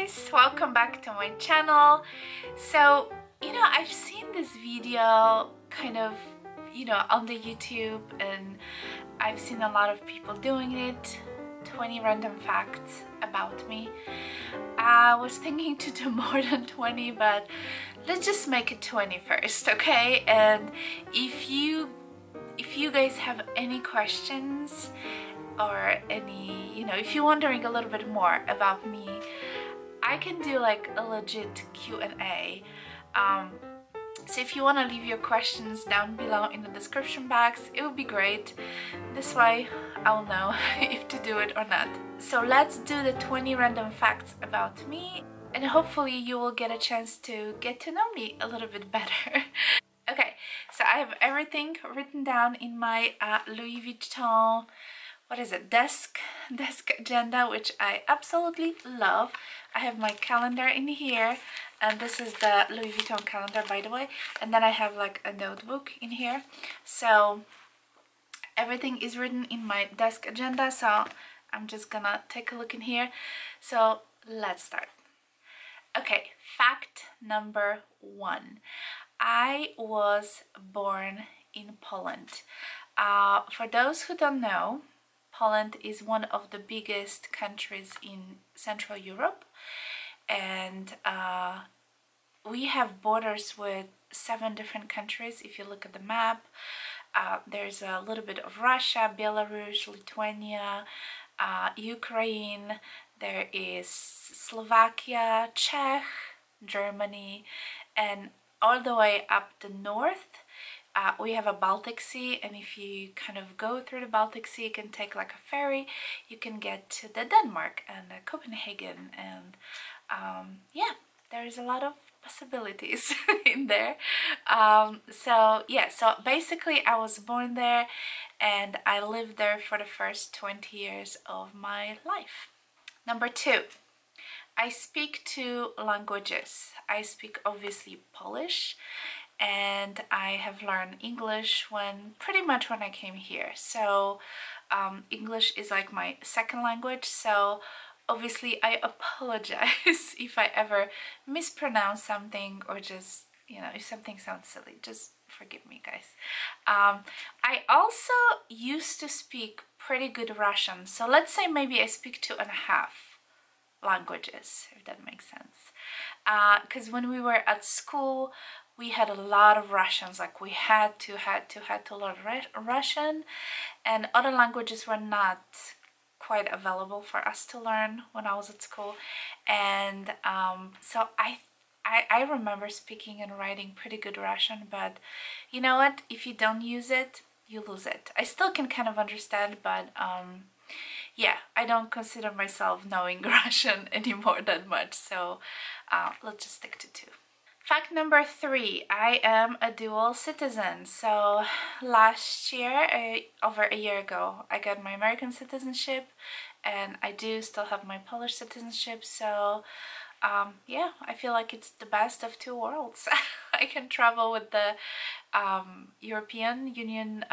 guys, welcome back to my channel. So, I've seen this video kind of, on the YouTube, and I've seen a lot of people doing it. 20 random facts about me. I was thinking to do more than 20, but let's just make it 20 first, okay? And if you guys have any questions or any, if you're wondering a little bit more about me, I can do like a legit Q&A. So if you want to leave your questions down below in the description box, it would be great. This way I'll know if to do it or not. So let's do the 20 random facts about me, and hopefully you will get a chance to get to know me a little bit better. Okay, so I have everything written down in my Louis Vuitton, what is it, desk agenda, which I absolutely love. I have my calendar in here, and this is the Louis Vuitton calendar, by the way, and then I have like a notebook in here. So everything is written in my desk agenda, so I'm just gonna take a look in here. So let's start. Okay, fact number 1. I was born in Poland. For those who don't know, Poland is one of the biggest countries in Central Europe, and we have borders with 7 different countries. If you look at the map, there's a little bit of Russia, Belarus, Lithuania, Ukraine, there is Slovakia, Czech, Germany, and all the way up the north we have a Baltic Sea, and if you kind of go through the Baltic Sea, you can take like a ferry, you can get to the Denmark and Copenhagen, and yeah, there is a lot of possibilities in there. So yeah, so basically I was born there and I lived there for the first 20 years of my life. Number 2, I speak 2 languages. I speak obviously Polish, and I have learned English pretty much when I came here. So English is like my second language, so obviously I apologize if I ever mispronounce something, or just, if something sounds silly, just forgive me, guys. I also used to speak pretty good Russian, so let's say maybe I speak 2.5 languages, if that makes sense. Because when we were at school, we had a lot of Russians. Like we had to learn Russian, and other languages were not quite available for us to learn when I was at school. And so I remember speaking and writing pretty good Russian, but you know what? If you don't use it, you lose it. I still can kind of understand, but yeah, I don't consider myself knowing Russian anymore that much, so let's just stick to 2. Fact number 3, I am a dual citizen. So last year, over a year ago, I got my American citizenship, and I do still have my Polish citizenship, so yeah, I feel like it's the best of 2 worlds. I can travel with the European Union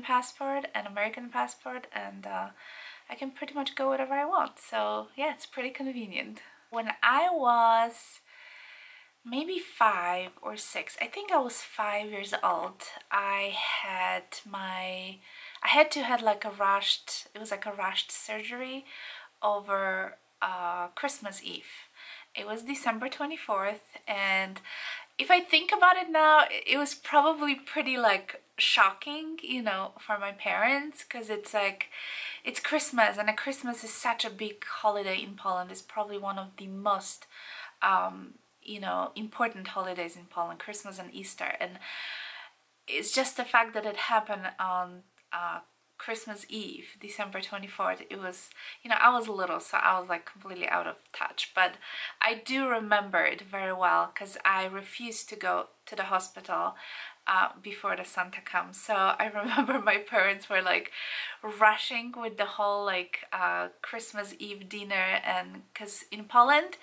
passport and American passport, and I can pretty much go wherever I want. So yeah, it's pretty convenient. When I was maybe 5 or 6, I think I was 5 years old, I had to have like a rushed surgery over Christmas Eve. It was December 24th, and if I think about it now, it was probably pretty like shocking, for my parents, because it's like, it's Christmas, and Christmas is such a big holiday in Poland. It's probably one of the most important holidays in Poland, Christmas and Easter. And it's just the fact that it happened on Christmas Eve, December 24th. It was, I was little, so I was like completely out of touch, but I do remember it very well, because I refused to go to the hospital before the Santa comes. So I remember my parents were like rushing with the whole like Christmas Eve dinner, and because in Poland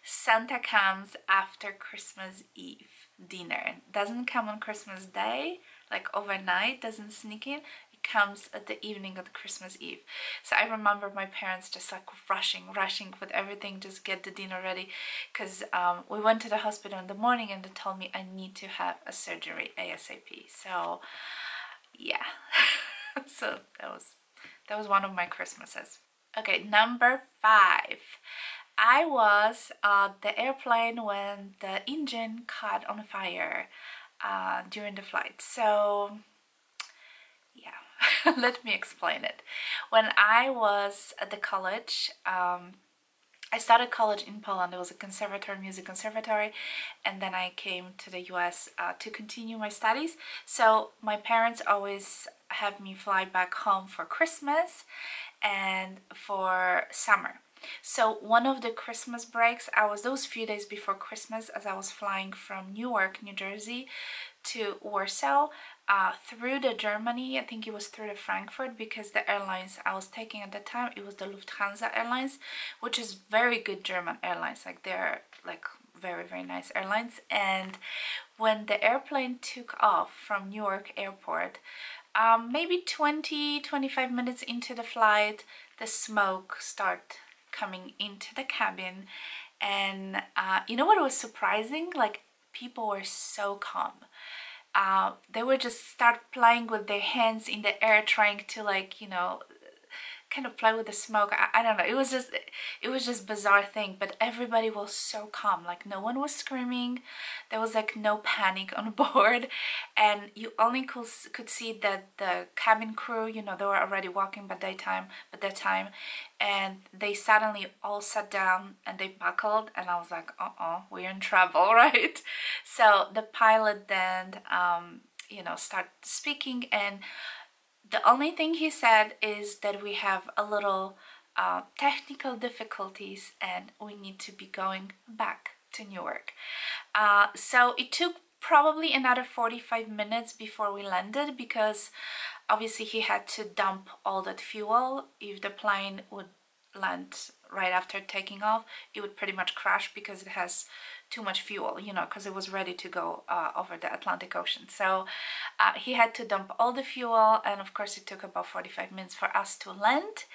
Santa comes after Christmas Eve dinner. It doesn't come on Christmas Day, like overnight, doesn't sneak in. It comes at the evening of Christmas Eve. So I remember my parents just like rushing with everything, just get the dinner ready, because we went to the hospital in the morning and they told me I need to have a surgery ASAP. So yeah, so that was one of my Christmases. Okay, number 5. I was at the airplane when the engine caught on fire during the flight. So yeah, let me explain it. When I was at the college, I started college in Poland. It was a conservatory, music conservatory, and then I came to the US to continue my studies. So my parents always have me fly back home for Christmas and for summer. So one of the Christmas breaks, I was those few days before Christmas, as I was flying from Newark, New Jersey to Warsaw, through the Germany. I think it was through the Frankfurt, because the airlines I was taking at the time, it was the Lufthansa Airlines, which is very good German airlines. Like they're like very, very nice airlines. And when the airplane took off from Newark airport, maybe 20-25 minutes into the flight, the smoke started coming into the cabin. And you know what was surprising? Like, people were so calm. They would just start playing with their hands in the air, trying to, like, you know, kind of play with the smoke. I don't know, it was just bizarre thing, but everybody was so calm. Like, no one was screaming, there was like no panic on board, and you only could see that the cabin crew, you know, they were already walking by that time, and they suddenly all sat down and they buckled, and I was like, we're in trouble, right? So the pilot then you know, started speaking, and the only thing he said is that we have a little technical difficulties and we need to be going back to Newark. So it took probably another 45 minutes before we landed, because obviously he had to dump all that fuel. If the plane would land right after taking off, it would pretty much crash, because it has too much fuel, you know, because it was ready to go over the Atlantic Ocean. So he had to dump all the fuel, and of course it took about 45 minutes for us to land.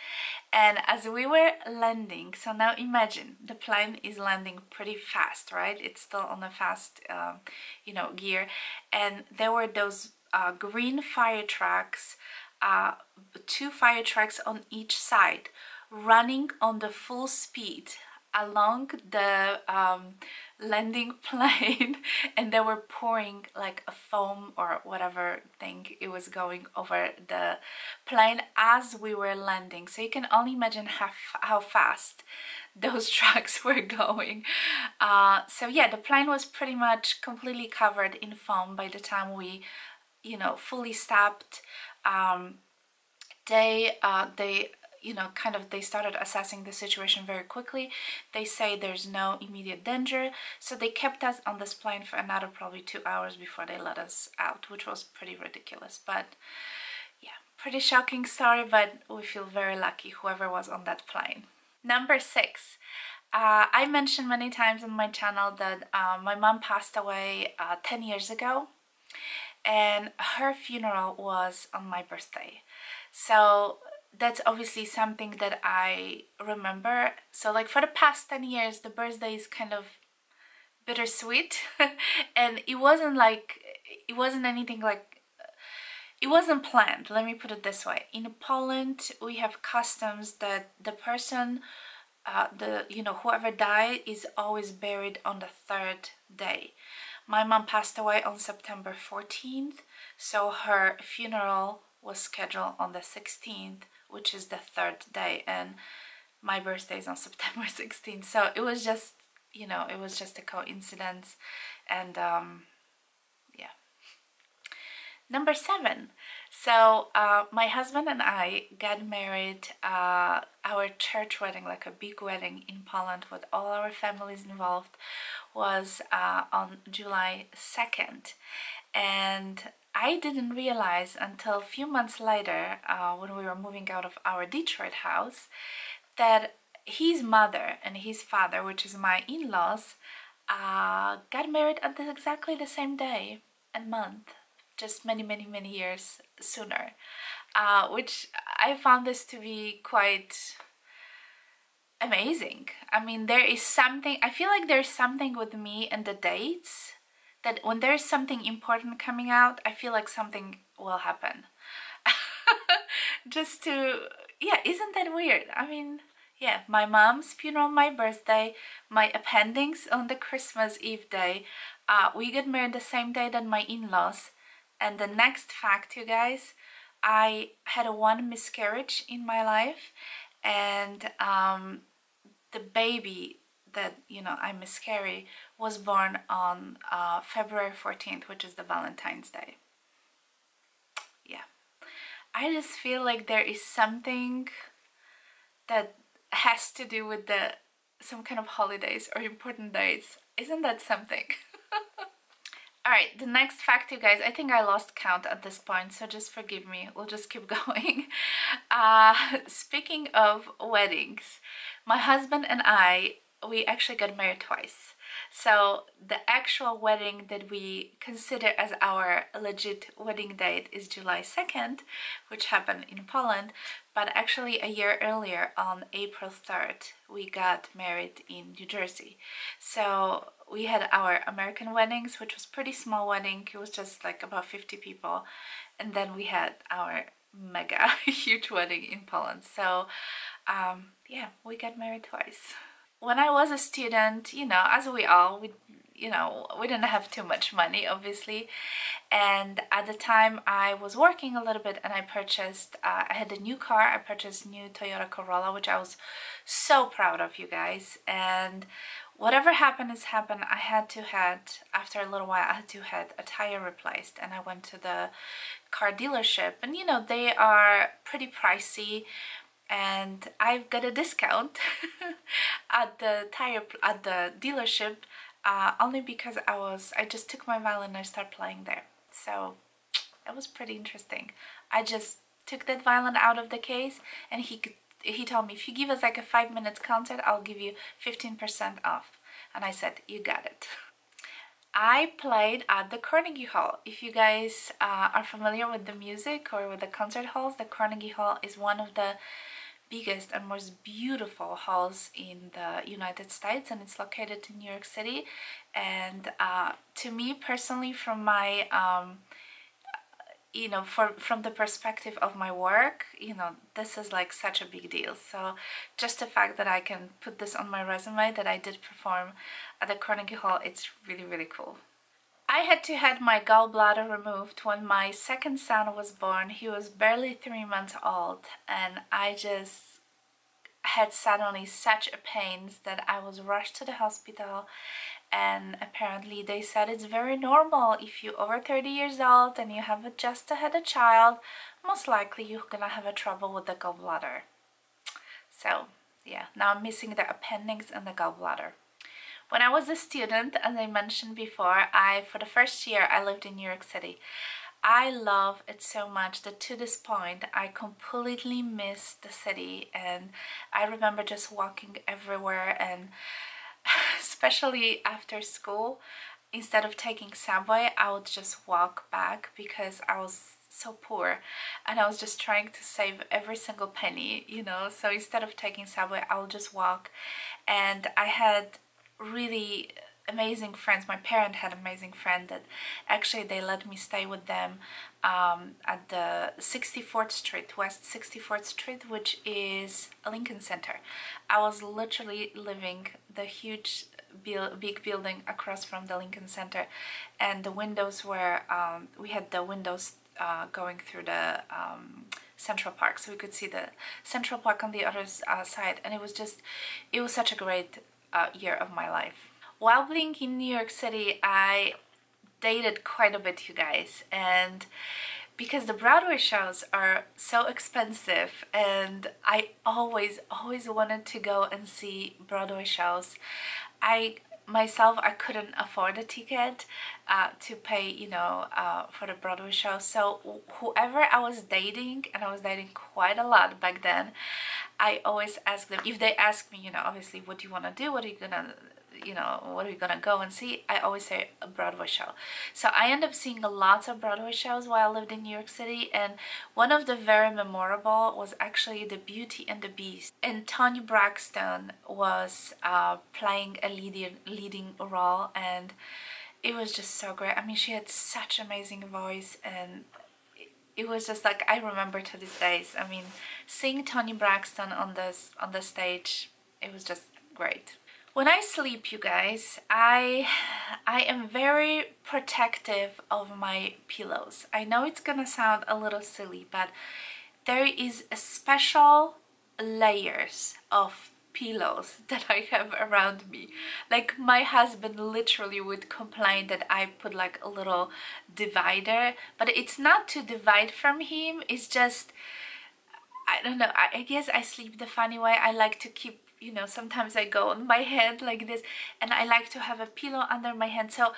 And as we were landing, so now imagine the plane is landing pretty fast, right? It's still on a fast you know, gear, and there were those green fire trucks, 2 fire trucks on each side, running on the full speed along the landing plane, and they were pouring like a foam or whatever thing it was going over the plane as we were landing. So you can only imagine how fast those trucks were going. So yeah, the plane was pretty much completely covered in foam by the time we, you know, fully stopped. They you know, kind of, they started assessing the situation very quickly. They say there's no immediate danger, so they kept us on this plane for another probably 2 hours before they let us out, which was pretty ridiculous. But yeah, pretty shocking story, but we feel very lucky, whoever was on that plane. Number 6. I mentioned many times on my channel that my mom passed away 10 years ago, and her funeral was on my birthday. So that's obviously something that I remember. So like for the past 10 years, the birthday is kind of bittersweet. And it wasn't anything like, it wasn't planned, let me put it this way. In Poland, we have customs that the person, you know, whoever died is always buried on the 3rd day. My mom passed away on September 14th, so her funeral was scheduled on the 16th, which is the 3rd day, and my birthday is on September 16th. So it was just, you know, it was just a coincidence. And yeah. Number 7. So my husband and I got married, our church wedding, like a big wedding in Poland with all our families involved, was on July 2nd. And I didn't realize until a few months later, when we were moving out of our Detroit house, that his mother and his father, which is my in-laws, got married at exactly the same day and month, just many years sooner. which I found this to be quite amazing. I mean, there is something, I feel like there's something with me and the dates that when there's something important coming out, I feel like something will happen. Just to, yeah, isn't that weird? I mean, yeah, my mom's funeral, my birthday, my appendix on the Christmas Eve day. We got married the same day that my in-laws. And the next fact, you guys, I had one miscarriage in my life, and the baby that, you know, I miscarry was born on February 14th, which is the Valentine's Day. Yeah. I just feel like there is something that has to do with the some kind of holidays or important dates. Isn't that something? Alright, the next fact, you guys, I think I lost count at this point, so just forgive me. We'll just keep going. Speaking of weddings, my husband and I, we actually got married twice. So the actual wedding that we consider as our legit wedding date is July 2nd, which happened in Poland. But actually a year earlier, on April 3rd, we got married in New Jersey. So we had our American weddings, which was pretty small wedding. It was just like about 50 people. And then we had our mega huge wedding in Poland. So yeah, we got married twice. When I was a student, you know, as we all, we didn't have too much money, obviously. And at the time I was working a little bit, and I purchased, I had a new car. I purchased new Toyota Corolla, which I was so proud of, you guys. And whatever happened has happened. I had to had, after a little while, I had to had a tire replaced, and I went to the car dealership, and you know, they are pretty pricey. And I've got a discount at the dealership, only because I just took my violin and I started playing there. So it was pretty interesting. I just took that violin out of the case, and he told me, if you give us like a 5 minutes concert, I'll give you 15% off. And I said, you got it. I played at the Carnegie Hall. If you guys are familiar with the music or with the concert halls, the Carnegie Hall is one of the biggest and most beautiful halls in the United States, and it's located in New York City. And to me personally, from my you know, from the perspective of my work, you know, this is like such a big deal. So just the fact that I can put this on my resume that I did perform at the Carnegie Hall, it's really, really cool. I had to have my gallbladder removed when my second son was born. He was barely 3 months old, and I just had suddenly such a pain that I was rushed to the hospital. And apparently they said it's very normal. If you're over 30 years old and you have just had a child, most likely you're gonna have a trouble with the gallbladder. So yeah, now I'm missing the appendix and the gallbladder. When I was a student, as I mentioned before, for the first year I lived in New York City. I love it so much that to this point I completely miss the city, and I remember just walking everywhere, and especially after school, instead of taking subway, I would just walk back because I was so poor and I was just trying to save every single penny, you know. So instead of taking subway, I would just walk. And I had really amazing friends. My parents had amazing friends that actually they let me stay with them at the 64th Street, West 64th Street, which is Lincoln Center. I was literally living the huge big building across from the Lincoln Center, and the windows were, we had the windows going through the Central Park, so we could see the Central Park on the other side, and it was such a great year of my life. While being in New York City, I dated quite a bit, you guys, and because the Broadway shows are so expensive, and I always wanted to go and see Broadway shows. I couldn't afford a ticket to pay, you know, for the Broadway show. So whoever I was dating, and I was dating quite a lot back then, I always asked them, if they ask me, you know, obviously, what do you want to do? What are you gonna you know, what are we gonna go and see? I always say a Broadway show. So I end up seeing lots of Broadway shows while I lived in New York City, and one of the very memorable was actually The Beauty and the Beast. And Toni Braxton was playing a leading role, and it was just so great. I mean, she had such amazing voice, and it was just like, I remember to this days. I mean, seeing Toni Braxton on the stage, it was just great. When I sleep, you guys, I am very protective of my pillows. I know it's gonna sound a little silly, but there is a special layers of pillows that I have around me. Like, my husband literally would complain that I put like a little divider, but it's not to divide from him, it's just, I don't know, I guess I sleep the funny way. I like to keep, you know, sometimes I go on my head like this, and I like to have a pillow under my hand. So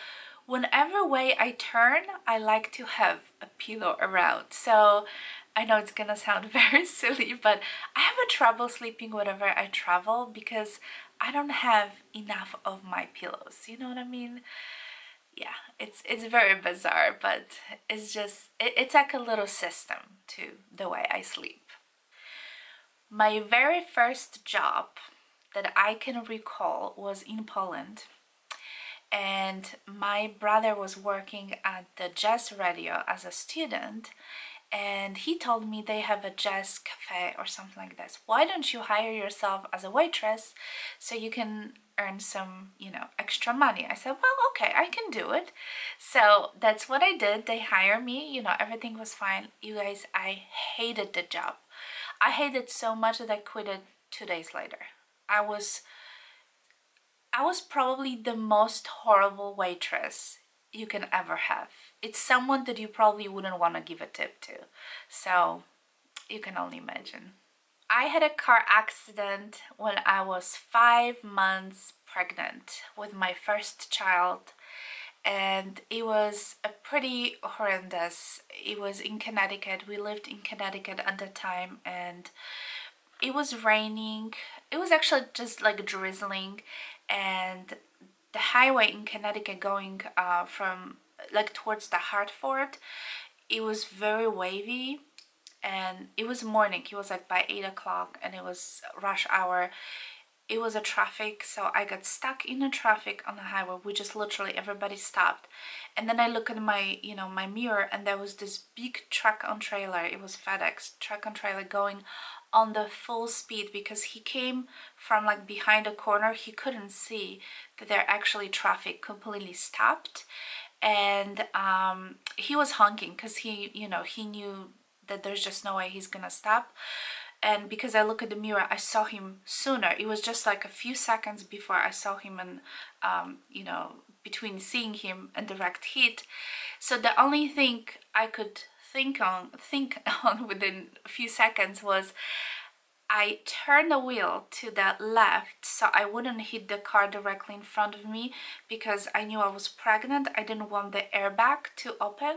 whenever way I turn, I like to have a pillow around. So I know it's gonna sound very silly, but I have a trouble sleeping whenever I travel because I don't have enough of my pillows. You know what I mean? Yeah, it's very bizarre, but it's just, it's like a little system to the way I sleep. My very first job that I can recall was in Poland, and my brother was working at the jazz radio as a student, and he told me they have a jazz cafe or something like this. Why don't you hire yourself as a waitress so you can earn some, you know, extra money? I said, well, okay, I can do it. So that's what I did. They hired me, you know, everything was fine. You guys, I hated the job. I hated it so much that I quit it 2 days later. I was probably the most horrible waitress you can ever have. It's someone that you probably wouldn't want to give a tip to. So you can only imagine. I had a car accident when I was 5 months pregnant with my first child, and it was a pretty horrendous. It was in Connecticut. We lived in Connecticut at the time, and it was raining. It was actually just like drizzling, and the highway in Connecticut going from like towards the Hartford, it was very wavy, and it was morning. It was like by 8 o'clock, and it was rush hour. It was a traffic, so I got stuck in the traffic on the highway. We just literally, everybody stopped, and then I look at my, you know, my mirror, and there was this big truck on trailer. It was FedEx truck on trailer going on the full speed because he came from like behind a corner. He couldn't see that there actually traffic completely stopped, and he was honking because he, you know, he knew that there's just no way he's gonna stop. And because I look at the mirror, I saw him sooner. It was just like a few seconds before I saw him, and you know, between seeing him and direct hit. So the only thing I could think on within a few seconds was I turned the wheel to the left so I wouldn't hit the car directly in front of me, because I knew I was pregnant. I didn't want the airbag to open,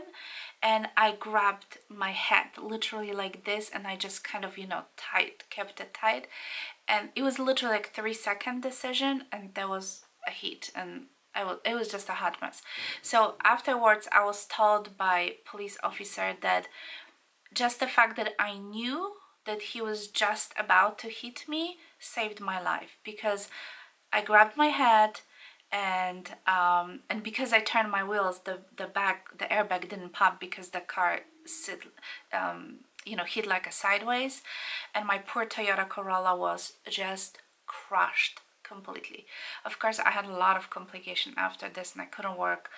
and I grabbed my head literally like this, and I just kind of, you know, kept it tight, and it was literally like 3-second decision, and there was a hit, and it was just a hot mess. So afterwards I was told by police officer that just the fact that I knew that he was just about to hit me saved my life, because I grabbed my head, and because I turned my wheels, the airbag didn't pop because the car you know, hit like a sideways, and my poor Toyota Corolla was just crushed completely. Of course, I had a lot of complication after this, and I couldn't work,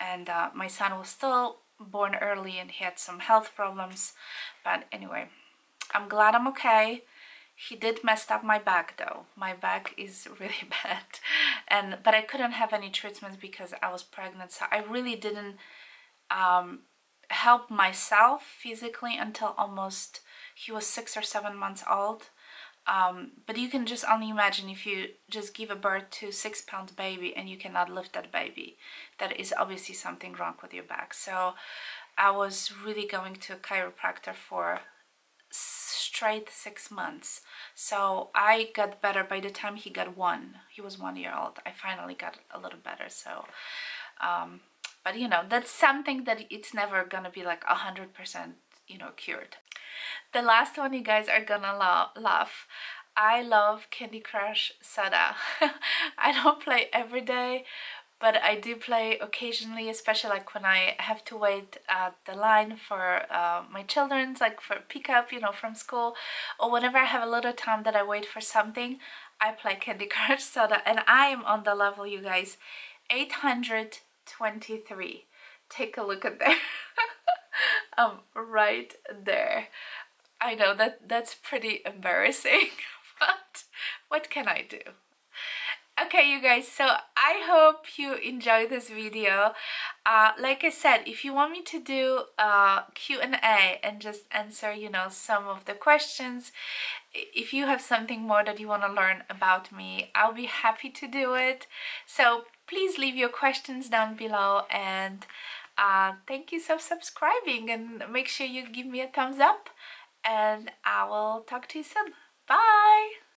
and my son was still born early, and he had some health problems. But anyway, I'm glad I'm okay. He did mess up my back though. My back is really bad, but I couldn't have any treatments because I was pregnant, so I really didn't help myself physically until almost he was 6 or 7 months old. But you can just only imagine if you just give a birth to a 6-pound baby and you cannot lift that baby, that is obviously something wrong with your back. So I was really going to a chiropractor for straight 6 months. So I got better by the time he got 1. He was 1 year old. I finally got a little better. So but you know, that's something that it's never gonna be like 100%, you know, cured. The last one, you guys are gonna laugh. I love Candy Crush Soda. I don't play every day, but I do play occasionally, especially like when I have to wait at the line for my children's, like for pickup, you know, from school, or whenever I have a little time that I wait for something, I play Candy Crush Soda, and I am on the level, you guys, 823. Take a look at there. Right there. I know that's pretty embarrassing, but what can I do? Okay, you guys, so I hope you enjoyed this video. Like I said, if you want me to do Q&A and just answer, you know, some of the questions, if you have something more that you want to learn about me, I'll be happy to do it. So please leave your questions down below, and thank you for subscribing, and make sure you give me a thumbs up, and I will talk to you soon. Bye!